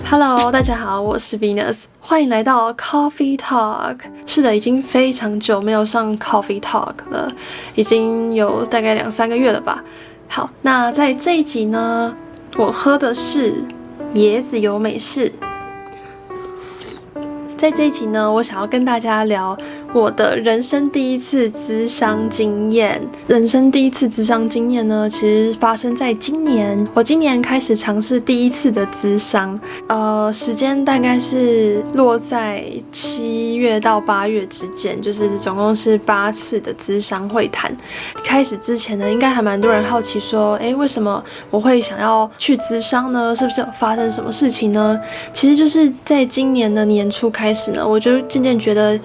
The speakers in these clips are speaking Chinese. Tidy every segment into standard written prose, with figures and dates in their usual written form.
Hello， 大家好，我是 Venus， 欢迎来到 Coffee Talk。是的，已经非常久没有上 Coffee Talk 了，已经有大概2-3个月了吧。好，那在这一集呢，我喝的是椰子油美式。在这一集呢，我想要跟大家聊我的人生第一次咨商经验。人生第一次咨商经验呢，其实发生在今年。我今年开始尝试第一次的咨商，时间大概是落在7月到8月之间，就是总共是8次的咨商会谈。开始之前呢，应该还蛮多人好奇说，为什么我会想要去咨商呢？是不是有发生什么事情呢？其实就是在今年的年初开始呢，我就渐渐觉得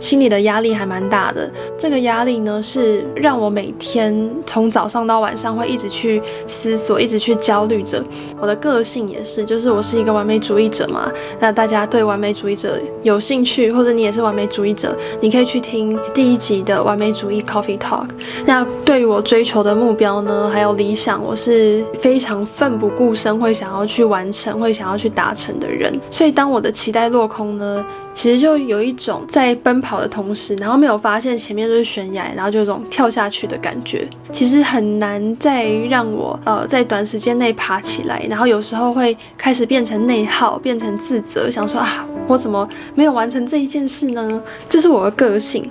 心里的压力还蛮大的。这个压力呢，是让我每天从早上到晚上会一直去思索，一直去焦虑着。我的个性也是，就是我是一个完美主义者嘛。那大家对完美主义者有兴趣，或者你也是完美主义者，你可以去听第1集的完美主义 Coffee Talk。那对于我追求的目标呢，还有理想，我是非常奋不顾身会想要去完成，会想要去达成的人。所以当我的期待落空呢，其实就有一种在奔跑的同时，然后没有发现前面就是悬崖，然后就有种跳下去的感觉。其实很难再让我在短时间内爬起来，然后有时候会开始变成内耗，变成自责，想说我怎么没有完成这一件事呢？这是我的个性。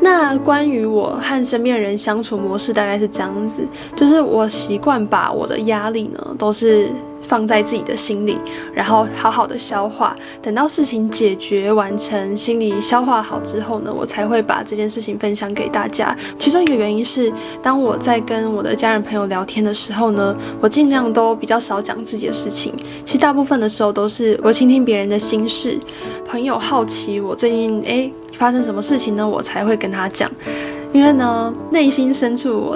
那关于我和身边人相处模式大概是这样子，就是我习惯把我的压力呢都是放在自己的心里，然后好好的消化，等到事情解决完成，心里消化好之后呢，我才会把这件事情分享给大家。其中一个原因是，当我在跟我的家人朋友聊天的时候呢，我尽量都比较少讲自己的事情。其实大部分的时候都是我倾听别人的心事，朋友好奇我最近发生什么事情呢，我才会跟他讲。因为呢，内心深处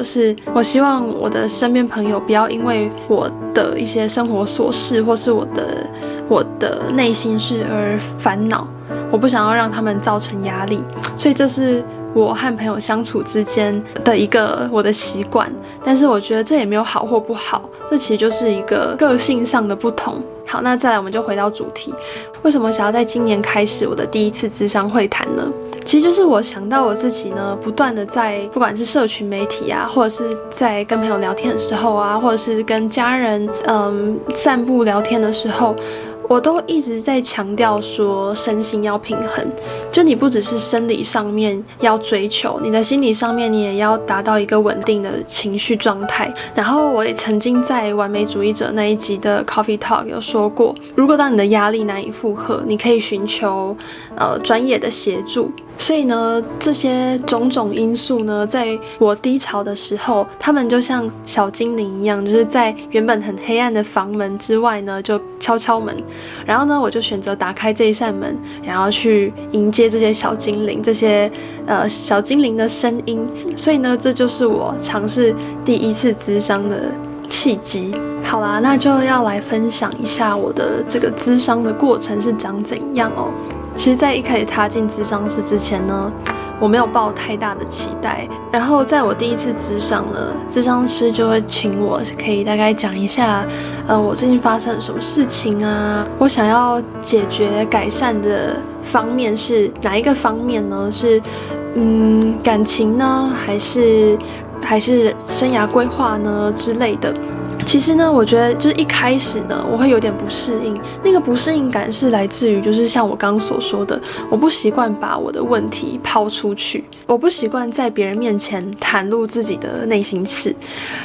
我希望我的身边朋友不要因为我的一些生活琐事或是我的内心事而烦恼，我不想要让他们造成压力，所以这是我和朋友相处之间的一个我的习惯。但是我觉得这也没有好或不好，这其实就是一个个性上的不同。好，那再来我们就回到主题，为什么想要在今年开始我的第一次咨商会谈呢？其实就是我想到我自己呢，不断的在不管是社群媒体啊，或者是在跟朋友聊天的时候啊，或者是跟家人散步聊天的时候，我都一直在强调说身心要平衡，就你不只是生理上面要追求，你的心理上面你也要达到一个稳定的情绪状态。然后我也曾经在完美主义者那一集的 Coffee Talk 有说过，如果当你的压力难以负荷，你可以寻求专业的协助。所以呢，这些种种因素呢，在我低潮的时候，他们就像小精灵一样，就是在原本很黑暗的房门之外呢，就敲敲门。然后呢，我就选择打开这一扇门，然后去迎接这些小精灵，这些小精灵的声音。所以呢，这就是我尝试第一次咨商的契机。好啦，那就要来分享一下我的这个咨商的过程是长怎样哦。其实在一开始踏进咨商室之前呢，我没有抱太大的期待。然后在我第一次咨商呢，咨商师就会请我可以大概讲一下我最近发生了什么事情啊，我想要解决改善的方面是哪一个方面呢？是感情呢，还是生涯规划呢之类的。其实呢，我觉得就是一开始呢，我会有点不适应。那个不适应感是来自于，就是像我刚刚所说的，我不习惯把我的问题抛出去，我不习惯在别人面前袒露自己的内心事，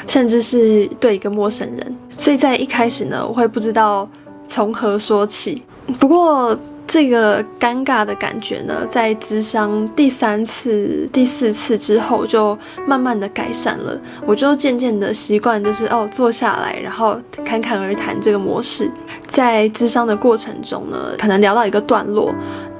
甚至是对一个陌生人。所以在一开始呢，我会不知道从何说起。不过这个尴尬的感觉呢，在咨商第3次、第4次之后就慢慢的改善了。我就渐渐的习惯，就是坐下来，然后侃侃而谈这个模式。在咨商的过程中呢，可能聊到一个段落，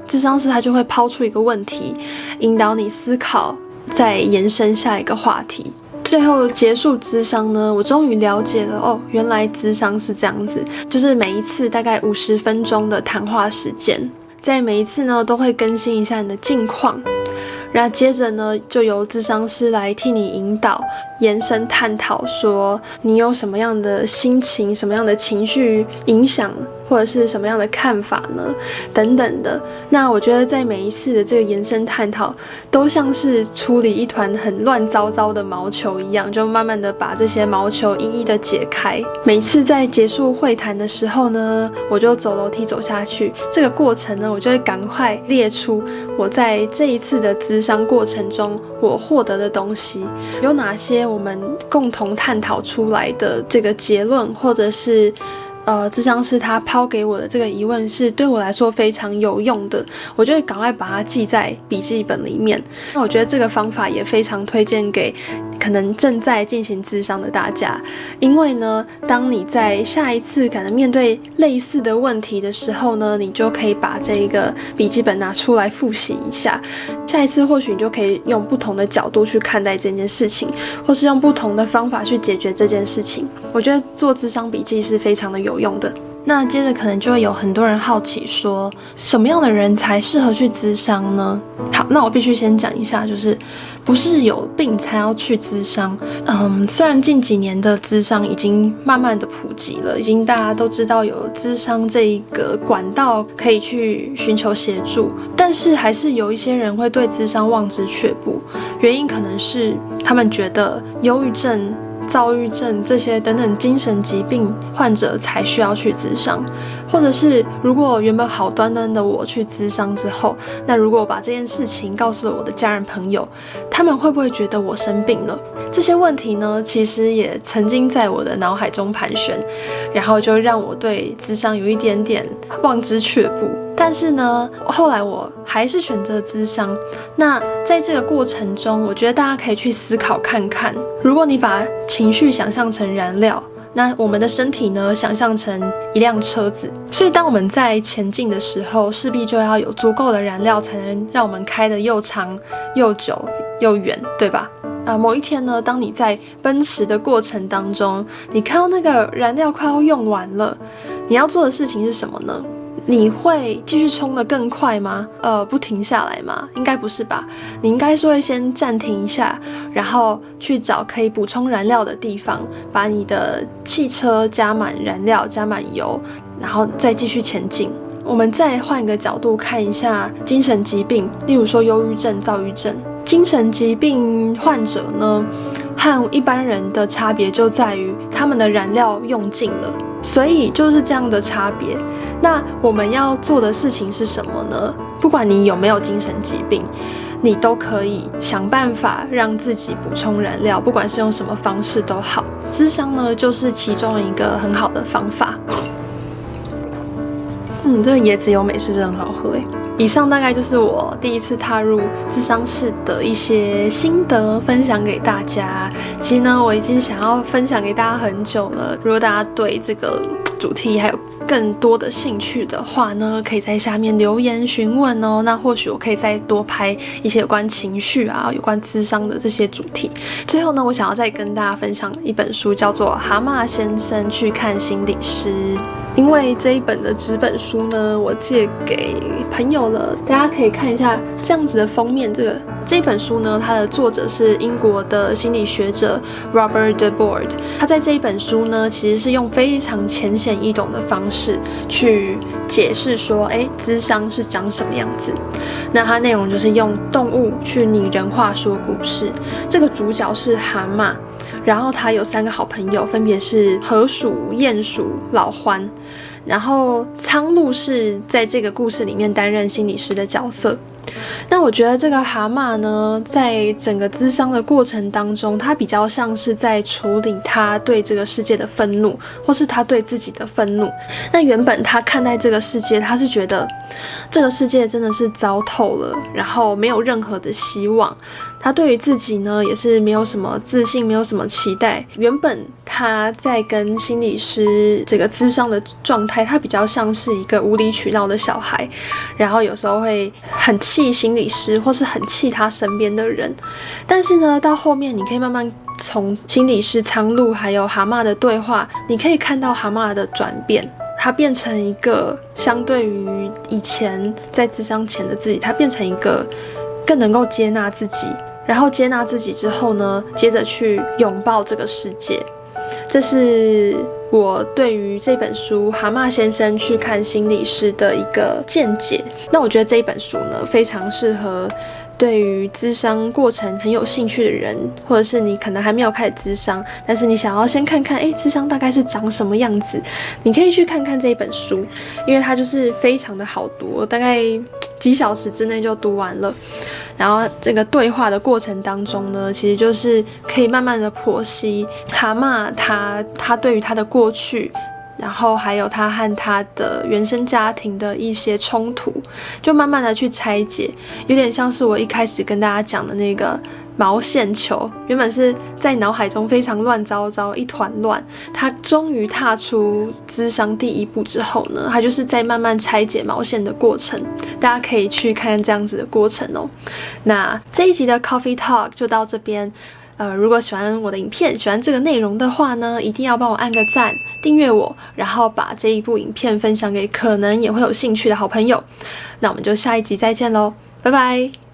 咨商师他就会抛出一个问题，引导你思考，再延伸下一个话题。最后结束咨商呢，我终于了解了原来咨商是这样子，就是每一次大概50分钟的谈话时间，在每一次呢都会更新一下你的近况，然后接着呢就由咨商师来替你引导，延伸探讨说你有什么样的心情、什么样的情绪影响或者是什么样的看法呢？等等的。那我觉得在每一次的这个延伸探讨，都像是处理一团很乱糟糟的毛球一样，就慢慢的把这些毛球一一的解开。每次在结束会谈的时候呢，我就走楼梯走下去，这个过程呢，我就会赶快列出我在这一次的咨商过程中我获得的东西，有哪些我们共同探讨出来的这个结论，或者是咨商师他抛给我的这个疑问是对我来说非常有用的，我就会赶快把它记在笔记本里面。那我觉得这个方法也非常推荐给可能正在进行咨商的大家，因为呢，当你在下一次可能面对类似的问题的时候呢，你就可以把这个笔记本拿出来复习一下。下一次或许你就可以用不同的角度去看待这件事情，或是用不同的方法去解决这件事情。我觉得做咨商笔记是非常的有用的。那接着可能就会有很多人好奇说，什么样的人才适合去咨商呢？好，那我必须先讲一下，就是不是有病才要去咨商。虽然近几年的咨商已经慢慢的普及了，已经大家都知道有咨商这一个管道可以去寻求协助，但是还是有一些人会对咨商望之却步，原因可能是他们觉得忧郁症、躁郁症这些等等精神疾病患者才需要去咨商，或者是如果原本好端端的我去咨商之后，那如果我把这件事情告诉了我的家人朋友，他们会不会觉得我生病了？这些问题呢，其实也曾经在我的脑海中盘旋，然后就让我对咨商有一点点望之却步。但是呢，后来我还是选择咨商。那在这个过程中，我觉得大家可以去思考看看，如果你把情绪想象成燃料，那我们的身体呢，想象成一辆车子，所以当我们在前进的时候，势必就要有足够的燃料，才能让我们开得又长又久又远，对吧？某一天呢，当你在奔驰的过程当中，你看到那个燃料快要用完了，你要做的事情是什么呢？你会继续冲得更快吗？不停下来吗？应该不是吧？你应该是会先暂停一下，然后去找可以补充燃料的地方，把你的汽车加满燃料、加满油，然后再继续前进。我们再换一个角度看一下精神疾病，例如说忧郁症、躁郁症。精神疾病患者呢，和一般人的差别就在于他们的燃料用尽了，所以就是这样的差别。那我们要做的事情是什么呢？不管你有没有精神疾病，你都可以想办法让自己补充燃料，不管是用什么方式都好。咨商呢，就是其中一个很好的方法。这个椰子油美式真的很好喝耶。以上大概就是我第一次踏入咨商室的一些心得分享给大家。其实呢，我已经想要分享给大家很久了。如果大家对这个主题还有更多的兴趣的话呢，可以在下面留言询问哦。那或许我可以再多拍一些有关情绪啊、有关咨商的这些主题。最后呢，我想要再跟大家分享一本书，叫做《蛤蟆先生去看心理师》。因为这一本的纸本书呢，我借给朋友了，大家可以看一下这样子的封面。这本书呢，它的作者是英国的心理学者 Robert de Board。他在这一本书呢，其实是用非常浅显易懂的方式去解释说，咨商是长什么样子。那它内容就是用动物去拟人化说故事。这个主角是蛤蟆。然后他有3个好朋友，分别是河鼠、鼹鼠、老獾。然后苍鹭是在这个故事里面担任心理师的角色。那我觉得这个蛤蟆呢，在整个咨商的过程当中，他比较像是在处理他对这个世界的愤怒，或是他对自己的愤怒。那原本他看待这个世界，他是觉得这个世界真的是糟透了，然后没有任何的希望。他对于自己呢，也是没有什么自信，没有什么期待。原本他在跟心理师这个咨商的状态，他比较像是一个无理取闹的小孩，然后有时候会很气心理师，或是很气他身边的人。但是呢，到后面你可以慢慢从心理师苍鹭还有蛤蟆的对话，你可以看到蛤蟆的转变。他变成一个相对于以前在咨商前的自己，他变成一个更能够接纳自己，然后接纳自己之后呢，接着去拥抱这个世界。这是我对于这本书《蛤蟆先生去看心理师》的一个见解。那我觉得这一本书呢，非常适合对于咨商过程很有兴趣的人，或者是你可能还没有开始咨商，但是你想要先看看，咨商大概是长什么样子，你可以去看看这一本书，因为它就是非常的好读，大概几小时之内就读完了。然后这个对话的过程当中呢，其实就是可以慢慢的剖析蛤蟆他对于他的过去，然后还有他和他的原生家庭的一些冲突，就慢慢的去拆解，有点像是我一开始跟大家讲的那个毛线球，原本是在脑海中非常乱糟糟一团乱，他终于踏出諮商第一步之后呢，他就是在慢慢拆解毛线的过程，大家可以去看看这样子的过程哦。那这一集的 Coffee Talk 就到这边。如果喜欢我的影片，喜欢这个内容的话呢，一定要帮我按个赞，订阅我，然后把这一部影片分享给可能也会有兴趣的好朋友。那我们就下一集再见咯，拜拜。